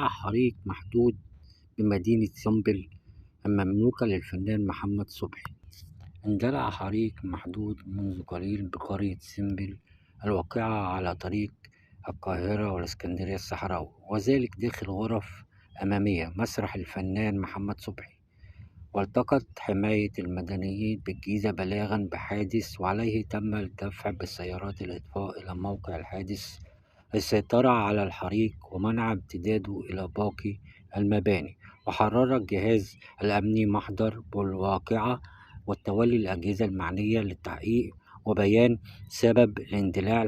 اندلع حريق محدود بمدينة سنبل المملوكة للفنان محمد صبحي. اندلع حريق محدود منذ قليل بقرية سنبل الواقعة على طريق القاهرة والإسكندرية الصحراوي، وذلك داخل غرف أمامية مسرح الفنان محمد صبحي. والتقت حماية المدنيين بالجيزة بلاغا بحادث، وعليه تم الدفع بسيارات الإطفاء إلى موقع الحادث للسيطرة على الحريق ومنع امتداده إلى باقي المباني. وحرر الجهاز الأمني محضر بالواقعة والتولي الأجهزة المعنية للتحقيق وبيان سبب اندلاع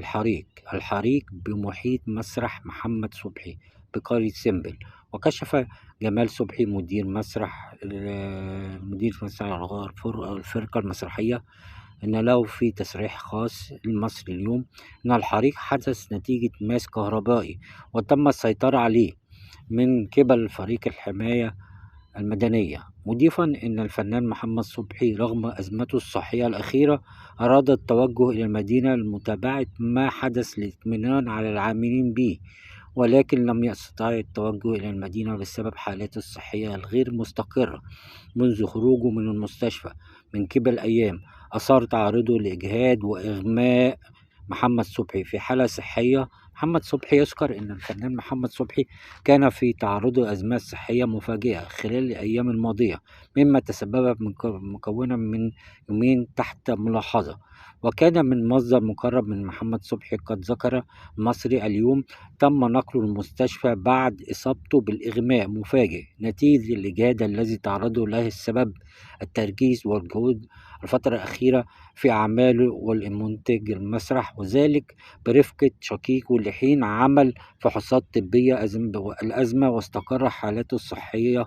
الحريق بمحيط مسرح محمد صبحي بقرية سنبل. وكشف جمال صبحي مدير الفرقة المسرحية إن له في تصريح خاص لمصر اليوم إن الحريق حدث نتيجة ماس كهربائي وتم السيطرة عليه من قبل فريق الحماية المدنية، مضيفا إن الفنان محمد صبحي رغم أزمته الصحية الأخيرة أراد التوجه إلى المدينة لمتابعة ما حدث للاطمئنان على العاملين به، ولكن لم يستطع التوجه إلى المدينة بسبب حالته الصحية الغير مستقرة منذ خروجه من المستشفى من قبل أيام أثار تعرضه لإجهاد وإغماء. محمد صبحي في حالة صحية. محمد صبحي يذكر أن الفنان محمد صبحي كان في تعرضه لأزمات صحية مفاجئة خلال الأيام الماضية، مما تسبب مكونا من يومين تحت ملاحظة. وكان من مصدر مقرب من محمد صبحي قد ذكر مصري اليوم تم نقله المستشفى بعد إصابته بالإغماء مفاجئ نتيجة الإجهاد الذي تعرضه له. السبب التركيز والجهود الفترة الأخيرة في أعماله والمنتج المسرح، وذلك برفقة شقيقه لحين عمل فحوصات طبية الأزمة واستقر حالته الصحية